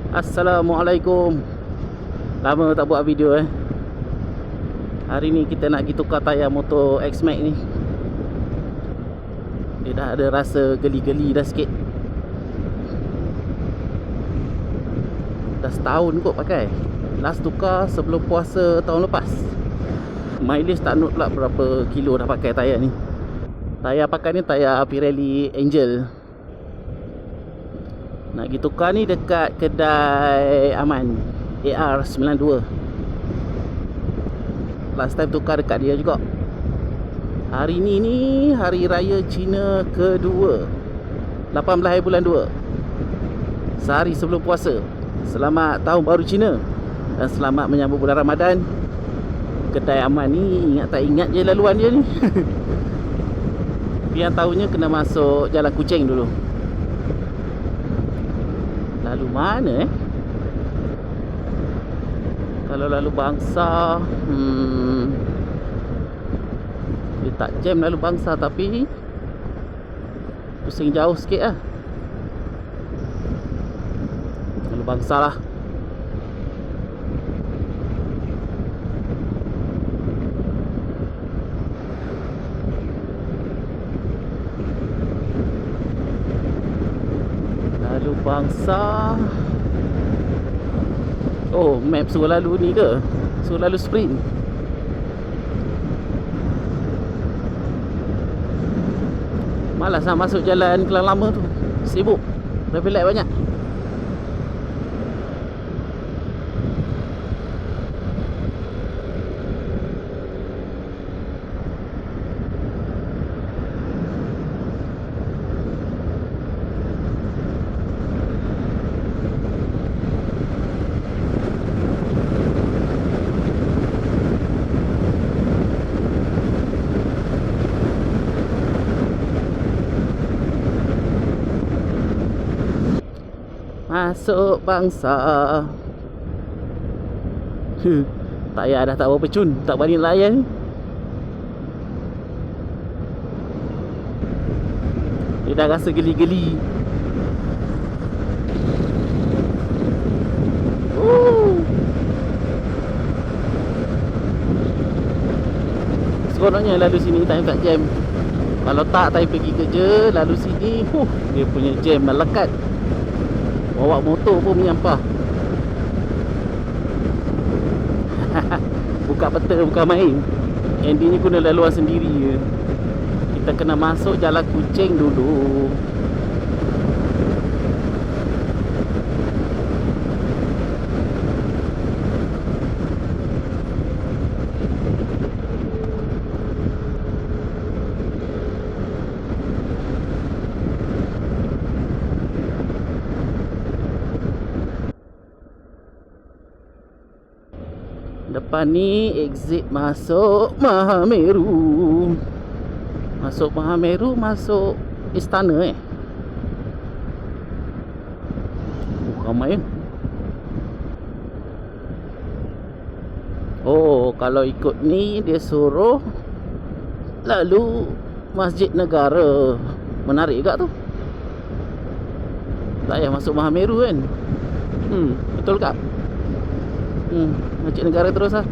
Assalamualaikum. Lama tak buat video Hari ni kita nak pergi tukar tayar motor X-Max ni. Dia dah ada rasa geli-geli dah sikit. Dah setahun kot pakai. Last tukar sebelum puasa tahun lepas. Mileage tak note pula berapa kilo dah pakai tayar ni. Tayar pakai ni tayar Pirelli Angel. Nak pergi tukar ni dekat kedai Aman AR92. Last time tukar dekat dia juga. Hari ni Hari Raya Cina kedua, 18 hari bulan 2, sehari sebelum puasa. Selamat Tahun Baru Cina dan selamat menyambut bulan Ramadan. Kedai Aman ni ingat tak ingat je laluan dia ni. Yang tahunya kena masuk Jalan Kuching dulu. Lalu mana Kalau lalu Bangsa, dia tak jam lalu Bangsa, tapi pusing jauh sikit lah. Lalu Bangsa lah. Lalu Bangsa. Oh, map suruh lalu ni ke? Suruh lalu sprint. Malas nak masuk jalan Kelang Lama tu. Sibuk. Traffic light banyak. Masuk Bangsa. Tayar dah tak berapa cun, tak berani layan. Dia dah rasa geli-geli. Seronoknya lalu sini time tak jam. Kalau tak time pergi kerja, lalu sini dia punya jam melekat. Bawa motor pun menyampah. Buka peta bukan main. Endingnya guna laluan sendiri je. Kita kena masuk Jalan Kuching dulu. Depan ni exit masuk Mahameru. Masuk Mahameru, masuk istana ramai. Oh, kalau ikut ni dia suruh lalu Masjid Negara. Menarik juga tu. Tak payah masuk Mahameru kan. Betul tak? Masjid Negara terus lah.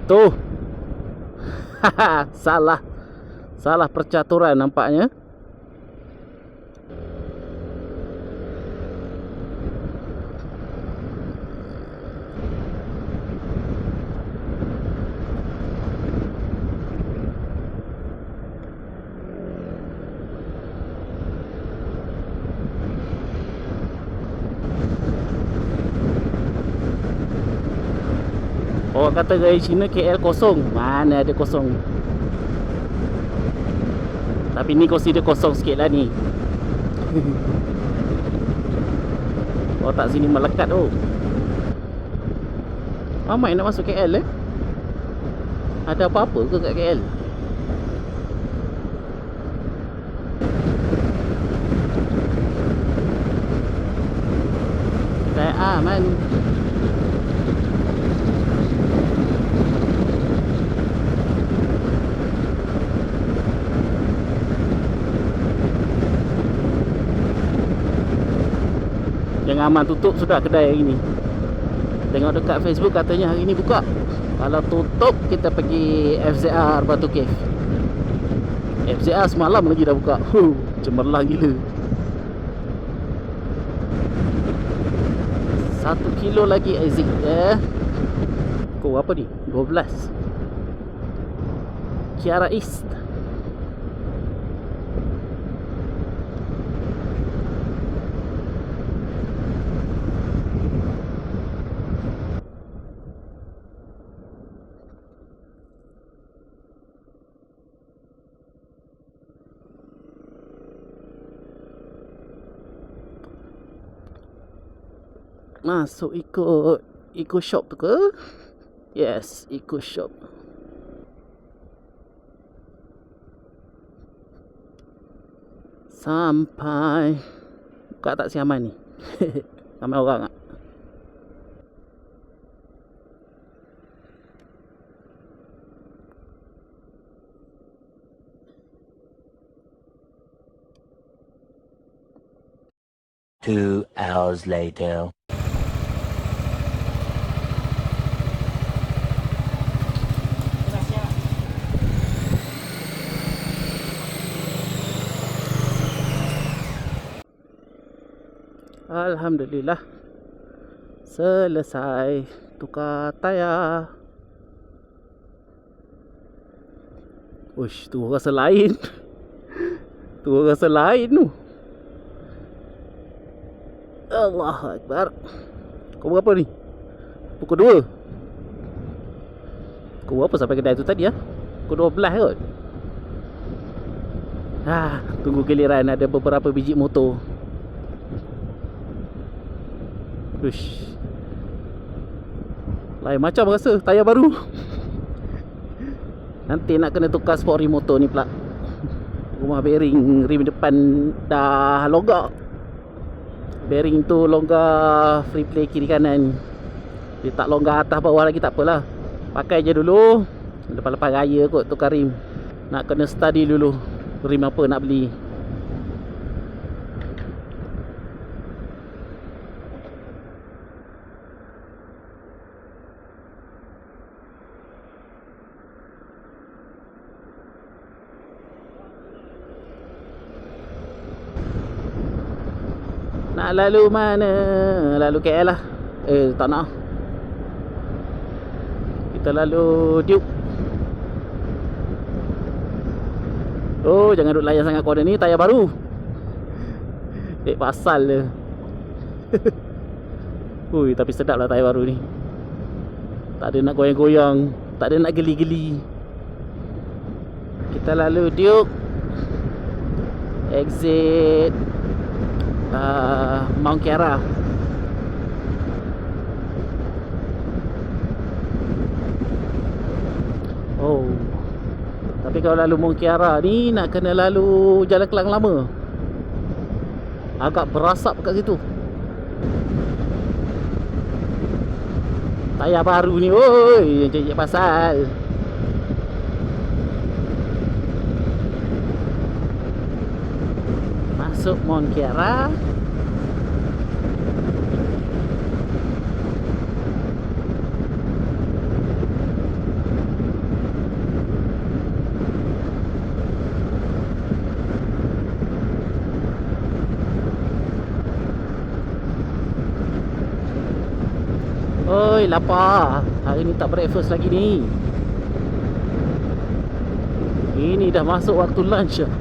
Tuh. Salah percaturan nampaknya. Awak kata raya Cina KL kosong. Mana ada kosong. Tapi ni consider kosong sikit lah ni. Oh tak, sini melekat tu. Ramai nak masuk KL Ada apa-apa ke kat KL? Tak aman. Yang aman tutup sudah kedai hari ni. Tengok dekat Facebook katanya hari ni buka. Kalau tutup kita pergi FZR Batu Cave. FZR semalam lagi dah buka. Cemerlang gila. 1 kilo lagi exit Kau apa ni? 12 Kiara East. Masuk ikut Eco Shop tu ke? Yes, Eco Shop. Sampai. Buka tak siaman ni? Ramai orang tak? Two hours later. Alhamdulillah selesai tukar tayar. Uish, tu rasa lain. Tu rasa lain tu. Allahu Akbar. Kau berapa ni? Pukul 2. Pukul berapa sampai kedai tu tadi Pukul 12 kot. Tunggu giliran ada beberapa biji motor. Uish, lain macam rasa tayar baru. Nanti nak kena tukar sport rim motor ni pula. Rumah bearing rim depan dah longgar. Bearing tu longgar free play kiri kanan. Dia tak longgar atas bawah lagi, tak apalah. Pakai je dulu. Lepas-lepas raya kot tukar rim. Nak kena study dulu rim apa nak beli. Nak lalu mana? Lalu KL lah. Tak nak. Kita lalu Duke. Oh, jangan duduk layan sangat corner ni. Tayar baru. Pasal dia. Ui, tapi sedap lah tayar baru ni. Tak ada nak goyang-goyang. Tak ada nak geli-geli. Kita lalu Duke. Exit Mount Kiara. Oh, tapi kalau lalu Mount Kiara ni nak kena lalu Jalan Kelang Lama. Agak berasap kat situ. Tayar baru ni, oi, cek pasal. Masuk Mount Kiara. Oi, lapar. Hari ni tak breakfast lagi ni. Ini dah masuk waktu lunch dah.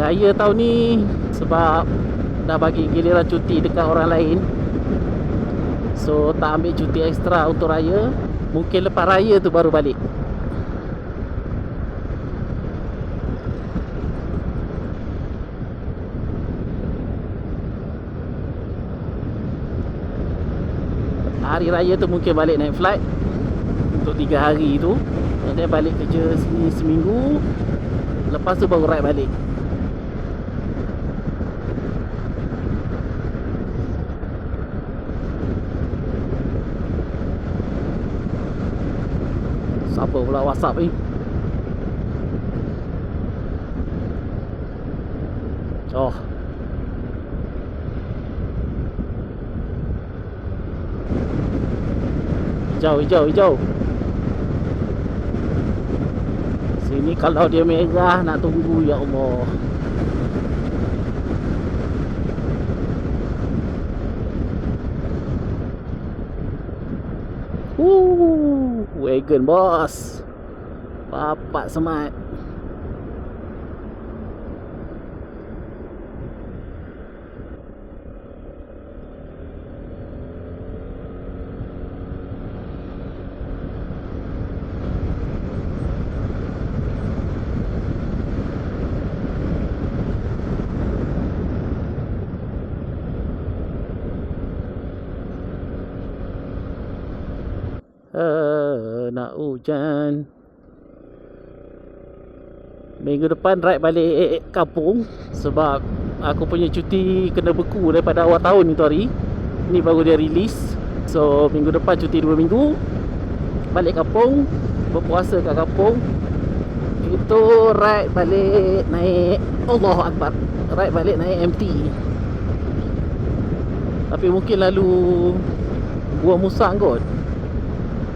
raya tahun ni sebab dah bagi giliran cuti dekat orang lain, so tak ambil cuti ekstra untuk raya. Mungkin lepas raya tu baru balik. Hari raya tu mungkin balik naik flight untuk 3 hari tu, and then balik kerja sini seminggu. Lepas tu baru ride balik. Siapa pula WhatsApp ni? Oh, hijau. Sini kalau dia merah nak tunggu, ya Allah. Wagon bos. Bapak semat. Nak hujan. Minggu depan ride balik kampung sebab aku punya cuti kena beku daripada awal tahun ni tu hari. Ni baru dia release. So minggu depan cuti 2 minggu, balik kampung, berpuasa kat kampung. Itu ride balik naik, Allahu Akbar, ride balik naik MT. Tapi mungkin lalu Gua Musang kot.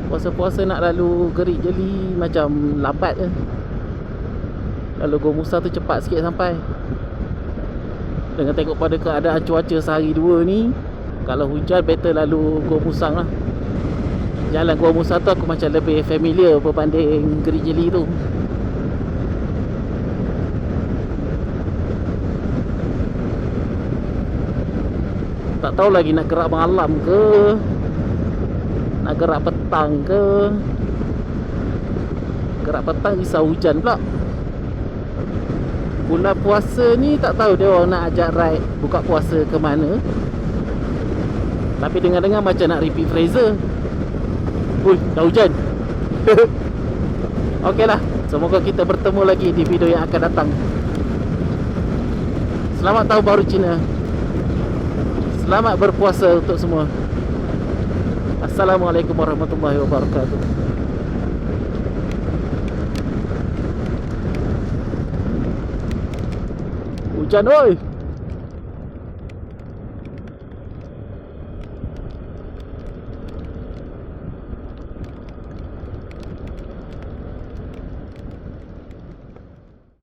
Puasa-puasa nak lalu Gerik Jeli macam lambat je. Lalu Gua Musang tu cepat sikit sampai. Dengan tengok pada keadaan cuaca sehari dua ni, kalau hujan better lalu Gua Musang lah. Jalan Gua Musang tu aku macam lebih familiar berbanding Gerik Jeli tu. Tak tahu lagi nak gerak malam ke, nak gerak petang ke. Gerak petang risau hujan pula. Bulan puasa ni tak tahu dia orang nak ajak ride buka puasa ke mana. Tapi dengar-dengar macam nak repeat Fraser. Ui, dah hujan. Okeylah, semoga kita bertemu lagi di video yang akan datang. Selamat Tahun Baru Cina. Selamat berpuasa untuk semua. Assalamualaikum warahmatullahi wabarakatuh. Hujan oi.